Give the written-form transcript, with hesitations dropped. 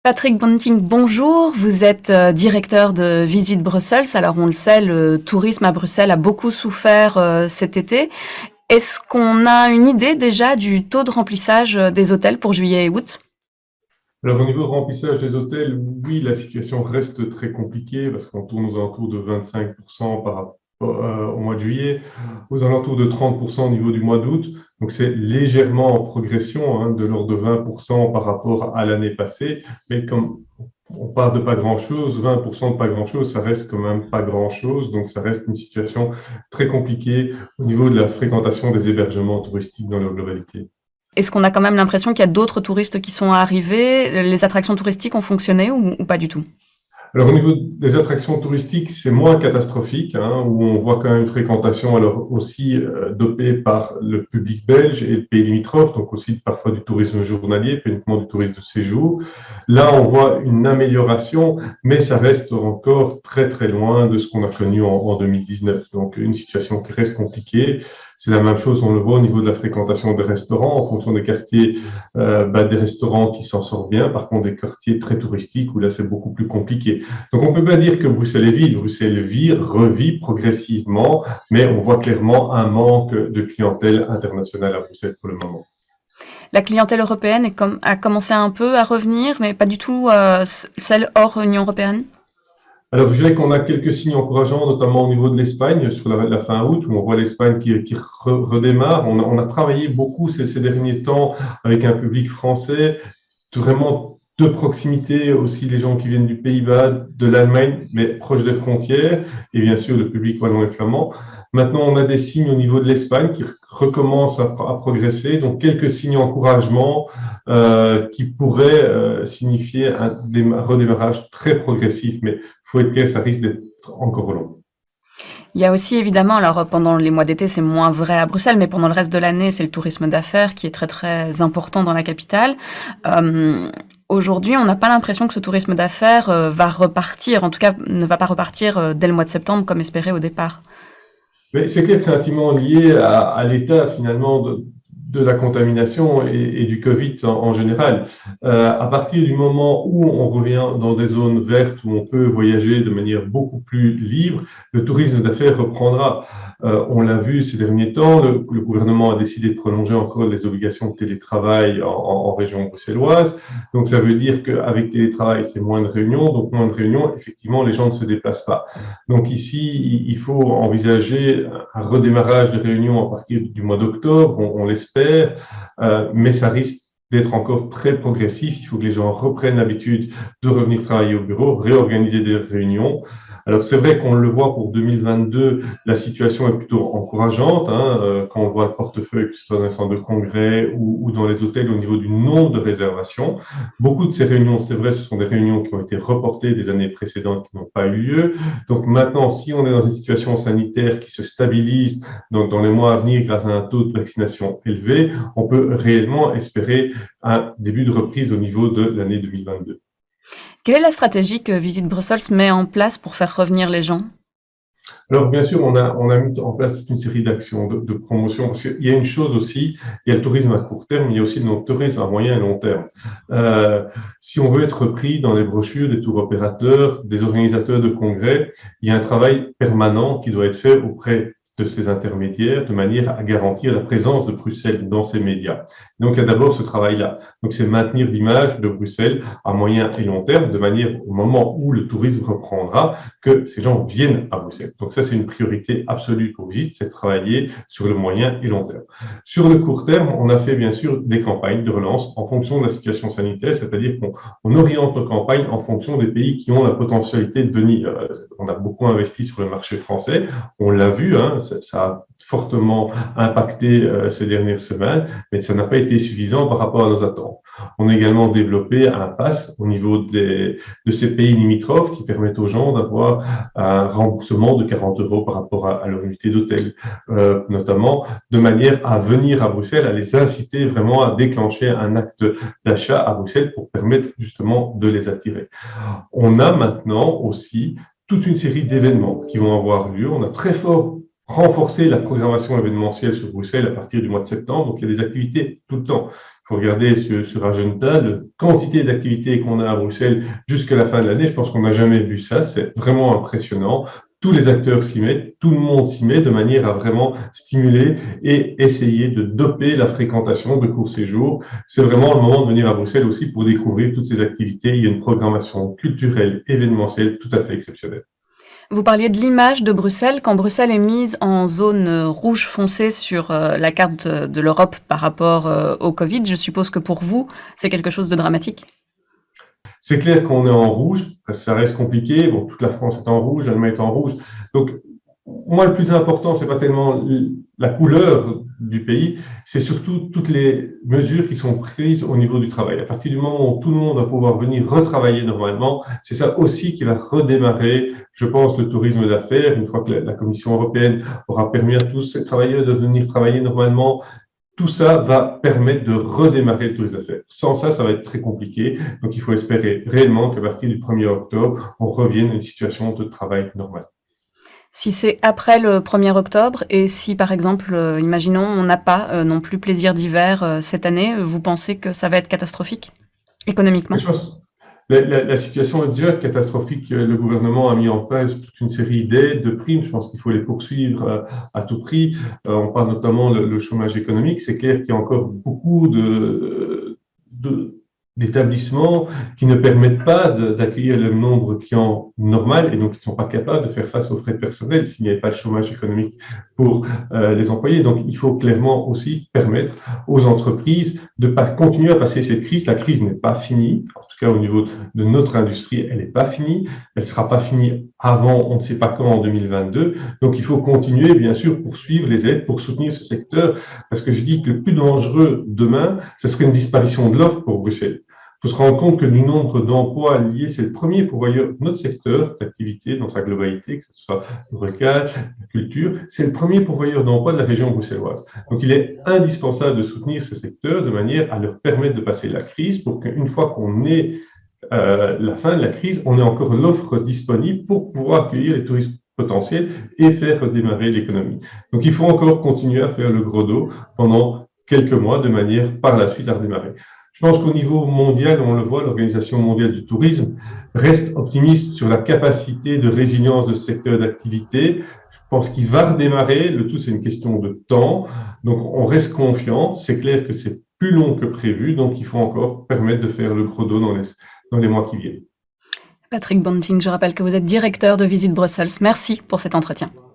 Patrick Bunting, bonjour. Vous êtes directeur de Visite Bruxelles. Alors on le sait, le tourisme à Bruxelles a beaucoup souffert cet été. Est-ce qu'on a une idée déjà du taux de remplissage des hôtels pour juillet et août? Alors, au niveau remplissage des hôtels, oui, la situation reste très compliquée parce qu'on tourne aux alentours de 25% par rapport au mois de juillet, aux alentours de 30% au niveau du mois d'août. Donc, c'est légèrement en progression, de l'ordre de 20% par rapport à l'année passée. Mais comme on part de pas grand-chose, 20% de pas grand-chose, ça reste quand même pas grand-chose. Donc, ça reste une situation très compliquée au niveau de la fréquentation des hébergements touristiques dans leur globalité. Est-ce qu'on a quand même l'impression qu'il y a d'autres touristes qui sont arrivés? Les attractions touristiques ont fonctionné ou pas du tout? Alors, au niveau des attractions touristiques, c'est moins catastrophique, où on voit quand même une fréquentation, alors aussi dopée par le public belge et le pays limitrophe, donc aussi parfois du tourisme journalier, pas uniquement du tourisme de séjour. Là, on voit une amélioration, mais ça reste encore très très loin de ce qu'on a connu en 2019. Donc, une situation qui reste compliquée. C'est la même chose, on le voit au niveau de la fréquentation des restaurants, en fonction des quartiers, des restaurants qui s'en sortent bien, par contre des quartiers très touristiques où là c'est beaucoup plus compliqué. Donc, on ne peut pas dire que Bruxelles est vide. Bruxelles vit, revit progressivement, mais on voit clairement un manque de clientèle internationale à Bruxelles pour le moment. La clientèle européenne a commencé un peu à revenir, mais pas du tout celle hors Union européenne. Alors, je dirais qu'on a quelques signes encourageants, notamment au niveau de l'Espagne, sur la fin août, où on voit l'Espagne qui redémarre. On a travaillé beaucoup ces derniers temps avec un public français, vraiment de proximité, aussi les gens qui viennent du Pays-Bas, de l'Allemagne, mais proches des frontières, et bien sûr le public wallon et flamand. Maintenant, on a des signes au niveau de l'Espagne qui recommencent à progresser, donc quelques signes d'encouragement qui pourraient signifier un redémarrage très progressif, mais il faut être clair, ça risque d'être encore long. Il y a aussi évidemment, alors pendant les mois d'été, c'est moins vrai à Bruxelles, mais pendant le reste de l'année, c'est le tourisme d'affaires qui est très très important dans la capitale. Euh, Aujourd'hui, on n'a pas l'impression que ce tourisme d'affaires va repartir, en tout cas ne va pas repartir dès le mois de septembre comme espéré au départ. Mais c'est clair que c'est intimement lié à l'état finalement de la contamination et du Covid en général. À partir du moment où on revient dans des zones vertes où on peut voyager de manière beaucoup plus libre, le tourisme d'affaires reprendra. On l'a vu ces derniers temps, le gouvernement a décidé de prolonger encore les obligations de télétravail en région bruxelloise. Donc ça veut dire qu'avec télétravail, c'est moins de réunions. Donc moins de réunions, effectivement, les gens ne se déplacent pas. Donc ici, il faut envisager un redémarrage de réunions à partir du mois d'octobre, on l'espère, mais ça risque d'être encore très progressif. Il faut que les gens reprennent l'habitude de revenir travailler au bureau, réorganiser des réunions. Alors c'est vrai qu'on le voit pour 2022, la situation est plutôt encourageante, quand on voit le portefeuille, que ce soit dans les centres de congrès ou dans les hôtels au niveau du nombre de réservations. Beaucoup de ces réunions, c'est vrai, ce sont des réunions qui ont été reportées des années précédentes qui n'ont pas eu lieu. Donc maintenant, si on est dans une situation sanitaire qui se stabilise dans les mois à venir grâce à un taux de vaccination élevé, on peut réellement espérer un début de reprise au niveau de l'année 2022. Quelle est la stratégie que Visite Brussels met en place pour faire revenir les gens? Alors, bien sûr, on a mis en place toute une série d'actions de promotion, parce qu'il y a une chose aussi, il y a le tourisme à court terme, mais il y a aussi le tourisme à moyen et long terme. Euh, Si on veut être pris dans les brochures des tours opérateurs, des organisateurs de congrès, il y a un travail permanent qui doit être fait auprès de ces intermédiaires de manière à garantir la présence de Bruxelles dans ces médias. Donc, il y a d'abord ce travail-là. Donc, c'est maintenir l'image de Bruxelles à moyen et long terme, de manière au moment où le tourisme reprendra, que ces gens viennent à Bruxelles. Donc ça, c'est une priorité absolue pour Visite, c'est de travailler sur le moyen et long terme. Sur le court terme, on a fait bien sûr des campagnes de relance en fonction de la situation sanitaire, c'est-à-dire qu'on oriente nos campagnes en fonction des pays qui ont la potentialité de venir. On a beaucoup investi sur le marché français, on l'a vu, ça a fortement impacté ces dernières semaines, mais ça n'a pas été suffisant par rapport à nos attentes. On a également développé un pass au niveau de ces pays limitrophes qui permettent aux gens d'avoir un remboursement de 40 euros par rapport à leur unité d'hôtel, notamment de manière à venir à Bruxelles, à les inciter vraiment à déclencher un acte d'achat à Bruxelles pour permettre justement de les attirer. On a maintenant aussi toute une série d'événements qui vont avoir lieu. On a très fort renforcé la programmation événementielle sur Bruxelles à partir du mois de septembre. Donc, il y a des activités tout le temps. Il faut regarder sur agenda la quantité d'activités qu'on a à Bruxelles jusqu'à la fin de l'année. Je pense qu'on n'a jamais vu ça. C'est vraiment impressionnant. Tous les acteurs s'y mettent, tout le monde s'y met de manière à vraiment stimuler et essayer de doper la fréquentation de courts séjours. C'est vraiment le moment de venir à Bruxelles aussi pour découvrir toutes ces activités. Il y a une programmation culturelle, événementielle tout à fait exceptionnelle. Vous parliez de l'image de Bruxelles. Quand Bruxelles est mise en zone rouge foncé sur la carte de l'Europe par rapport au Covid, je suppose que pour vous, c'est quelque chose de dramatique. C'est clair qu'on est en rouge, ça reste compliqué. Bon, toute la France est en rouge, l'Allemagne est en rouge. Donc, moi, le plus important, c'est pas tellement la couleur du pays, c'est surtout toutes les mesures qui sont prises au niveau du travail. À partir du moment où tout le monde va pouvoir venir retravailler normalement, c'est ça aussi qui va redémarrer, je pense, le tourisme d'affaires. Une fois que la Commission européenne aura permis à tous ces travailleurs de venir travailler normalement, tout ça va permettre de redémarrer le tourisme d'affaires. Sans ça, ça va être très compliqué. Donc, il faut espérer réellement qu'à partir du 1er octobre, on revienne à une situation de travail normale. Si c'est après le 1er octobre et si, par exemple, imaginons, on n'a pas non plus plaisir d'hiver cette année, vous pensez que ça va être catastrophique économiquement? Je pense la situation est déjà catastrophique. Le gouvernement a mis en place toute une série d'aides, de primes. Je pense qu'il faut les poursuivre à tout prix. On parle notamment le chômage économique. C'est clair qu'il y a encore beaucoup d'établissements qui ne permettent pas d'accueillir le nombre de clients normal et donc qui ne sont pas capables de faire face aux frais personnels s'il n'y avait pas de chômage économique pour les employés. Donc, il faut clairement aussi permettre aux entreprises de pas continuer à passer cette crise. La crise n'est pas finie. En tout cas, au niveau de notre industrie, elle n'est pas finie. Elle ne sera pas finie avant, on ne sait pas quand, en 2022. Donc, il faut continuer, bien sûr, poursuivre les aides pour soutenir ce secteur. Parce que je dis que le plus dangereux demain, ce serait une disparition de l'offre pour Bruxelles. Il faut se rendre compte que du nombre d'emplois liés, c'est le premier pourvoyeur de notre secteur d'activité dans sa globalité, que ce soit le recage, la culture, c'est le premier pourvoyeur d'emplois de la région bruxelloise. Donc, il est indispensable de soutenir ce secteur de manière à leur permettre de passer la crise pour qu'une fois qu'on ait la fin de la crise, on ait encore l'offre disponible pour pouvoir accueillir les touristes potentiels et faire redémarrer l'économie. Donc, il faut encore continuer à faire le gros dos pendant quelques mois de manière par la suite à redémarrer. Je pense qu'au niveau mondial, on le voit, l'Organisation mondiale du tourisme reste optimiste sur la capacité de résilience de ce secteur d'activité. Je pense qu'il va redémarrer. Le tout, c'est une question de temps. Donc, on reste confiant. C'est clair que c'est plus long que prévu. Donc, il faut encore permettre de faire le gros dos dans les mois qui viennent. Patrick Banting, je rappelle que vous êtes directeur de Visite Brussels. Merci pour cet entretien.